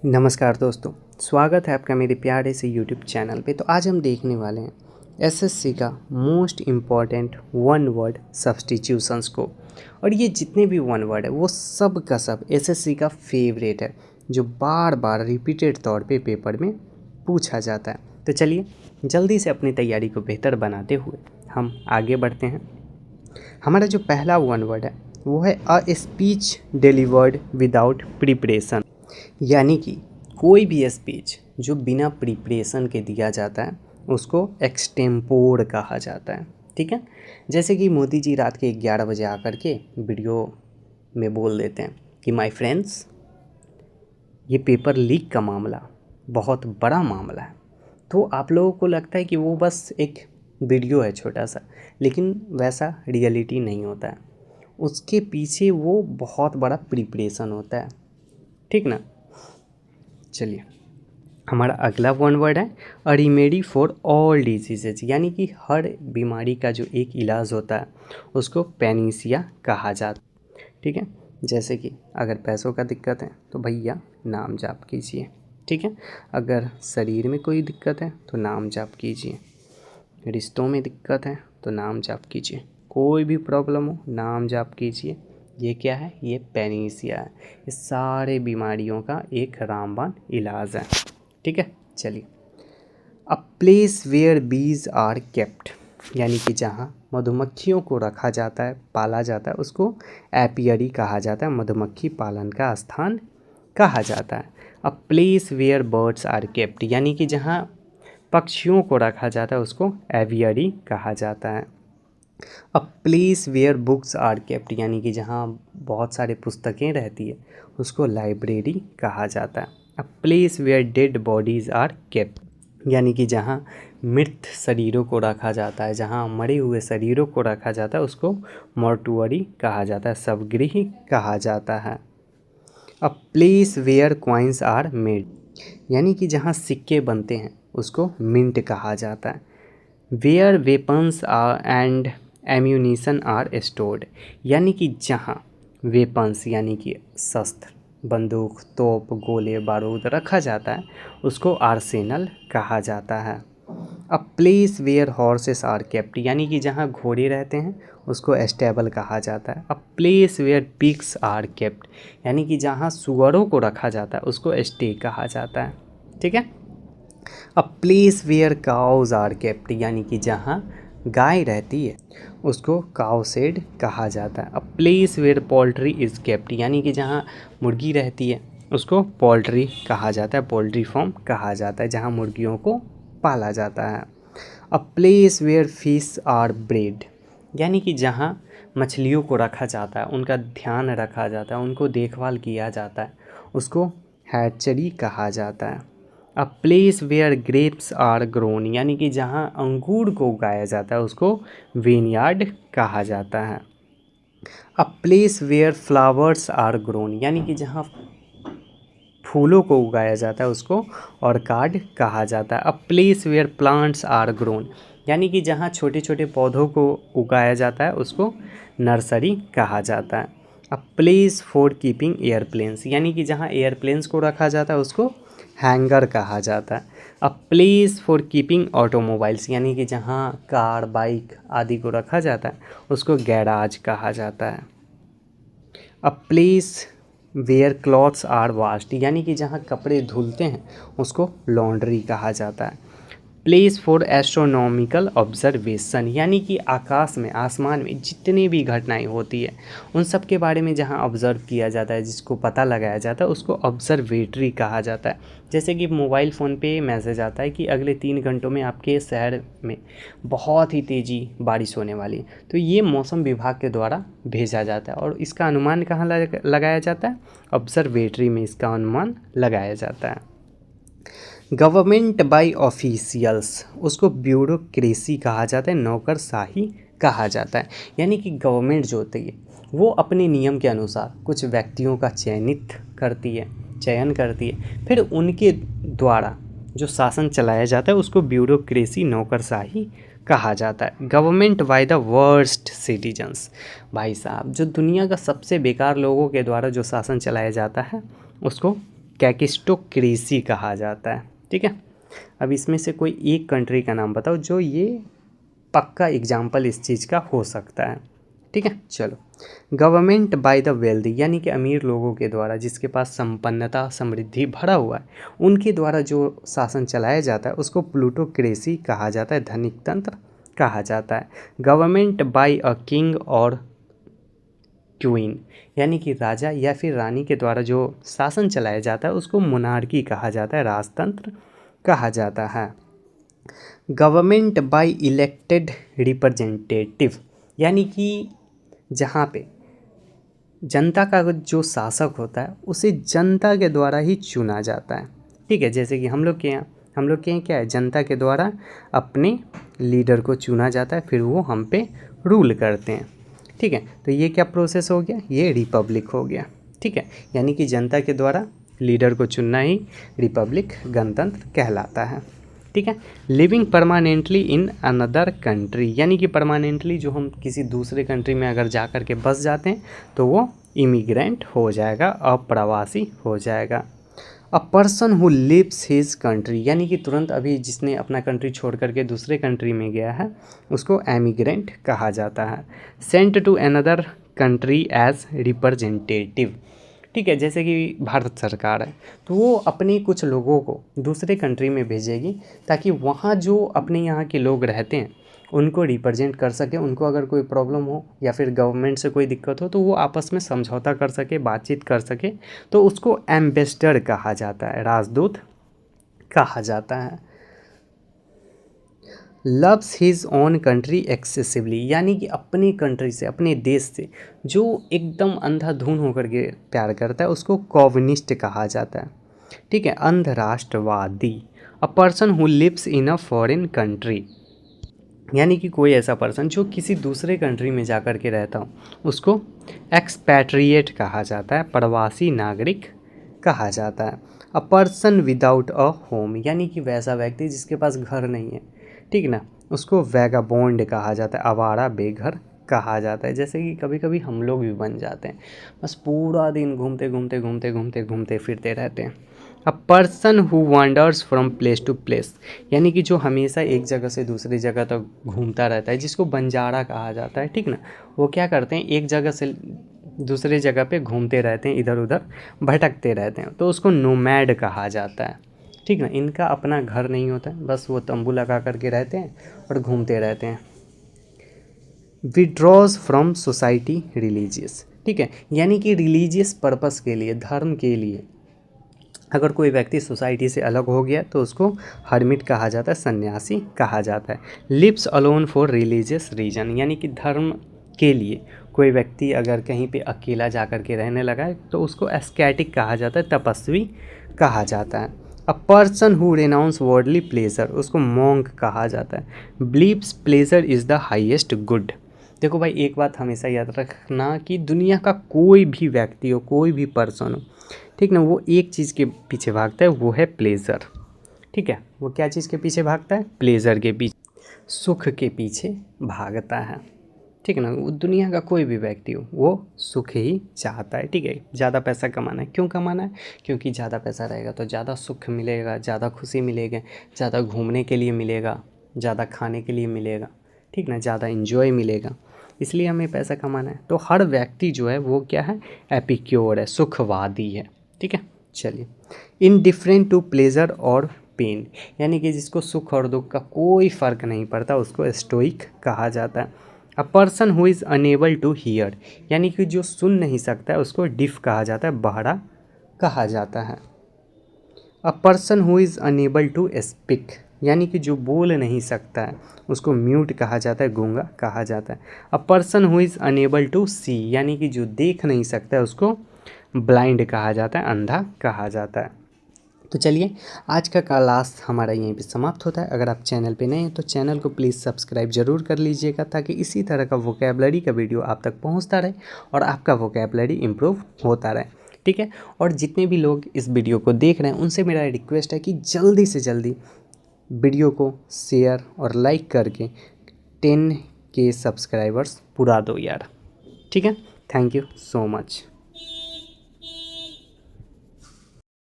नमस्कार दोस्तों, स्वागत है आपका मेरे प्यारे से यूट्यूब चैनल पे। तो आज हम देखने वाले हैं एसएससी का most important one word substitutions को। और ये जितने भी वन वर्ड है वो सब का सब एसएससी का फेवरेट है, जो बार बार रिपीटेड तौर पे पेपर में पूछा जाता है। तो चलिए जल्दी से अपनी तैयारी को बेहतर बनाते हुए हम आगे बढ़ते हैं। हमारा जो पहला वन वर्ड है वो है a speech delivered without preparation, यानी कि कोई भी स्पीच जो बिना प्रिपरेशन के दिया जाता है उसको एक्सटेम्पोर कहा जाता है। ठीक है, जैसे कि मोदी जी रात के 11 बजे आकर के वीडियो में बोल देते हैं कि माय फ्रेंड्स, ये पेपर लीक का मामला बहुत बड़ा मामला है। तो आप लोगों को लगता है कि वो बस एक वीडियो है छोटा सा, लेकिन वैसा रियलिटी नहीं होता है। उसके पीछे वो बहुत बड़ा प्रिपरेशन होता है। ठीक ना। चलिए हमारा अगला वन वर्ड है a remedy for all diseases, यानी कि हर बीमारी का जो एक इलाज होता है उसको पैनीसिया कहा जाता है। ठीक है, जैसे कि अगर पैसों का दिक्कत है तो भैया नाम जाप कीजिए। ठीक है, अगर शरीर में कोई दिक्कत है तो नाम जाप कीजिए, रिश्तों में दिक्कत है तो नाम जाप कीजिए, कोई भी प्रॉब्लम हो नाम जाप कीजिए। ये क्या है? ये पैनीसिया है। ये सारे बीमारियों का एक रामबाण इलाज है। ठीक है, चलिए अ place where bees are kept, यानी कि जहाँ मधुमक्खियों को रखा जाता है, पाला जाता है, उसको एपियरी कहा जाता है। मधुमक्खी पालन का स्थान कहा जाता है। A place where birds are kept, यानी कि जहाँ पक्षियों को रखा जाता है उसको एवियरी कहा जाता है। A place where books are kept, यानी कि जहाँ बहुत सारे पुस्तकें रहती है उसको लाइब्रेरी कहा जाता है। A place where dead bodies are kept, यानी कि जहाँ मृत शरीरों को रखा जाता है, जहाँ मरे हुए शरीरों को रखा जाता है उसको मॉर्टुअरी कहा जाता है, शवगृह कहा जाता है। A place where coins are made, यानी कि जहाँ सिक्के बनते हैं उसको मिंट कहा जाता है। Where weapons are and ammunition are stored, यानी कि जहाँ वेपन्स यानी कि शस्त्र, बंदूक, तोप, गोले बारूद रखा जाता है उसको आर्सेनल कहा जाता है। A place where horses are kept, यानी कि जहाँ घोड़े रहते हैं उसको एस्टेबल कहा जाता है। A place where pigs are kept, यानी कि जहाँ सुअरों को रखा जाता है उसको स्टे कहा जाता है। ठीक है। A place where cows are kept, यानी कि जहाँ गाय रहती है उसको काउ शेड कहा जाता है। A place where poultry is kept, यानी कि जहाँ मुर्गी रहती है उसको पोल्ट्री कहा जाता है, पोल्ट्री फार्म कहा जाता है, जहाँ मुर्गियों को पाला जाता है। A place where fish are bred, यानी कि जहाँ मछलियों को रखा जाता है, उनका ध्यान रखा जाता है, उनको देखभाल किया जाता है, उसको हैचरी कहा जाता है। A place where grapes are grown, यानी कि जहाँ अंगूर को उगाया जाता है उसको विनयार्ड कहा जाता है। A place where flowers are grown, यानी कि जहाँ फूलों को उगाया जाता है उसको ऑर्काड कहा जाता है। A place where plants are grown, यानी कि जहाँ छोटे छोटे पौधों को उगाया जाता है उसको नर्सरी कहा जाता है। A place for keeping airplanes, यानी कि जहाँ एयरप्लेन्स को रखा जाता है उसको हैंगर कहा जाता है। A place for keeping automobiles, यानी कि जहाँ कार, बाइक आदि को रखा जाता है उसको गैराज कहा जाता है। A place where clothes are washed, यानी कि जहाँ कपड़े धुलते हैं उसको लॉन्ड्री कहा जाता है। प्लेस फॉर एस्ट्रोनॉमिकल ऑब्जर्वेशन, यानी कि आकाश में, आसमान में जितनी भी घटनाएं होती है उन सब के बारे में जहाँ ऑब्ज़र्व किया जाता है, जिसको पता लगाया जाता है उसको ऑब्जर्वेटरी कहा जाता है। जैसे कि मोबाइल फ़ोन पे मैसेज आता है कि अगले 3 घंटों में आपके शहर में बहुत ही तेज़ी बारिश होने वाली है, तो ये मौसम विभाग के द्वारा भेजा जाता है और इसका अनुमान कहाँ लगाया जाता है? ऑब्जर्वेटरी में इसका अनुमान लगाया जाता है। गवर्नमेंट बाय ऑफिशियल्स, उसको ब्यूरोक्रेसी कहा जाता है, नौकरशाही कहा जाता है। यानी कि गवर्नमेंट जो होती है वो अपने नियम के अनुसार कुछ व्यक्तियों का चयन करती है, फिर उनके द्वारा जो शासन चलाया जाता है उसको ब्यूरोक्रेसी, नौकरशाही कहा जाता है। Government by the worst citizens, भाई साहब जो दुनिया का सबसे बेकार लोगों के द्वारा जो शासन चलाया जाता है उसको कैकिस्टोक्रेसी कहा जाता है। ठीक है, अब इसमें से कोई एक कंट्री का नाम बताओ जो ये पक्का एग्जाम्पल इस चीज़ का हो सकता है। ठीक है, चलो। गवर्नमेंट बाय द वेल्दी, यानी कि अमीर लोगों के द्वारा, जिसके पास संपन्नता समृद्धि भरा हुआ है, उनके द्वारा जो शासन चलाया जाता है उसको प्लूटोक्रेसी कहा जाता है, धनिक तंत्र कहा जाता है। गवर्नमेंट बाय अ किंग और क्वीन, यानी कि राजा या फिर रानी के द्वारा जो शासन चलाया जाता है उसको मोनार्की कहा जाता है, राजतंत्र कहा जाता है। गवर्नमेंट बाय इलेक्टेड रिप्रेजेंटेटिव, यानी कि जहाँ पे जनता का जो शासक होता है उसे जनता के द्वारा ही चुना जाता है। ठीक है, जैसे कि हम लोग के यहाँ क्या है, जनता के द्वारा अपने लीडर को चुना जाता है, फिर वो हम पे रूल करते हैं। ठीक है, तो ये क्या प्रोसेस हो गया, ये रिपब्लिक हो गया। ठीक है, यानी कि जनता के द्वारा लीडर को चुनना ही रिपब्लिक, गणतंत्र कहलाता है। ठीक है, living permanently in another country, यानी कि परमानेंटली जो हम किसी दूसरे कंट्री में अगर जा कर के बस जाते हैं तो वो इमिग्रेंट हो जाएगा, अप्रवासी हो जाएगा। A person who lives his country, यानी कि तुरंत अभी जिसने अपना कंट्री छोड़ करके दूसरे कंट्री में गया है उसको एमिग्रेंट कहा जाता है। Sent to another country as representative, ठीक है, जैसे कि भारत सरकार है तो वो अपने कुछ लोगों को दूसरे कंट्री में भेजेगी ताकि वहाँ जो अपने यहाँ के लोग रहते हैं उनको रिप्रेजेंट कर सके, उनको अगर कोई प्रॉब्लम हो या फिर गवर्नमेंट से कोई दिक्कत हो तो वो आपस में समझौता कर सके, बातचीत कर सके, तो उसको एम्बेसडर कहा जाता है, राजदूत कहा जाता है। Loves his own country excessively, यानी कि अपनी कंट्री से, अपने देश से जो एकदम अंधाधुन होकर के प्यार करता है उसको कॉम्युनिस्ट कहा जाता है। ठीक है, अंधराष्ट्रवादी। A person who lives in a foreign country, यानी कि कोई ऐसा पर्सन जो किसी दूसरे कंट्री में जाकर के रहता हो उसको एक्सपैट्रिएट कहा जाता है, प्रवासी नागरिक कहा जाता है। A person without a home, यानी कि वैसा व्यक्ति जिसके पास घर नहीं है, ठीक ना, उसको वैगाबॉन्ड कहा जाता है, आवारा बेघर कहा जाता है। जैसे कि कभी कभी हम लोग भी बन जाते हैं, बस पूरा दिन घूमते घूमते घूमते घूमते घूमते फिरते रहते हैं। A person who wanders from place to place, यानी कि जो हमेशा एक जगह से दूसरी जगह तक घूमता रहता है, जिसको बंजारा कहा जाता है। ठीक ना, वो क्या करते हैं, एक जगह से दूसरे जगह पे घूमते रहते हैं, इधर उधर भटकते रहते हैं, तो उसको नोमैड कहा जाता है। ठीक ना, इनका अपना घर नहीं होता है, बस वो तंबू लगा करके रहते हैं और घूमते रहते हैं। विड्रॉज फ्रॉम सोसाइटी रिलीजियस, ठीक है, यानी कि रिलीजियस पर्पस के लिए, धर्म के लिए अगर कोई व्यक्ति सोसाइटी से अलग हो गया तो उसको हर्मिट कहा जाता है, सन्यासी कहा जाता है। Lives alone for religious reason, यानी कि धर्म के लिए कोई व्यक्ति अगर कहीं पे अकेला जा कर के रहने लगा है तो उसको एस्केटिक कहा जाता है, तपस्वी कहा जाता है। A person who renounce worldly pleasure, उसको मॉन्क कहा जाता है। Believes pleasure is the highest good. देखो भाई, एक बात हमेशा याद रखना कि दुनिया का कोई भी व्यक्ति हो, कोई भी पर्सन हो, ठीक ना, वो एक चीज़ के पीछे भागता है, वो है प्लेजर। ठीक है, वो क्या चीज़ के पीछे भागता है, प्लेजर के पीछे, सुख के पीछे भागता है। ठीक है ना, वो दुनिया का कोई भी व्यक्ति हो वो सुख ही चाहता है। ठीक है, ज़्यादा पैसा कमाना है, क्यों कमाना है, क्योंकि ज़्यादा पैसा रहेगा तो ज़्यादा सुख मिलेगा, ज़्यादा खुशी मिलेगी, ज़्यादा घूमने के लिए मिलेगा, ज़्यादा खाने के लिए मिलेगा, ठीक ना, ज़्यादा इन्जॉय मिलेगा, इसलिए हमें पैसा कमाना है। तो हर व्यक्ति जो है वो क्या है, एपिक्योर है, सुखवादी है। ठीक है, चलिए। इनडिफरेंट टू प्लेजर और पेन, यानी कि जिसको सुख और दुख का कोई फ़र्क नहीं पड़ता उसको स्टोइक कहा जाता है। A person who is unable to hear, यानी कि जो सुन नहीं सकता है उसको डिफ कहा जाता है, बहरा कहा जाता है। A person who is unable to speak, यानी कि जो बोल नहीं सकता है उसको म्यूट कहा जाता है, गूंगा कहा जाता है। A person who is unable to see, यानी कि जो देख नहीं सकता है उसको ब्लाइंड कहा जाता है, अंधा कहा जाता है। तो चलिए, आज का क्लास हमारा यहीं पे समाप्त होता है। अगर आप चैनल पे नए हैं तो चैनल को प्लीज़ सब्सक्राइब जरूर कर लीजिएगा ताकि इसी तरह का वोकैबलरी का वीडियो आप तक पहुंचता रहे और आपका वोकैबलरी इम्प्रूव होता रहे। ठीक है, और जितने भी लोग इस वीडियो को देख रहे हैं उनसे मेरा रिक्वेस्ट है कि जल्दी से जल्दी वीडियो को शेयर और लाइक करके 10K सब्सक्राइबर्स पूरा दो यार। ठीक है, थैंक यू सो मच।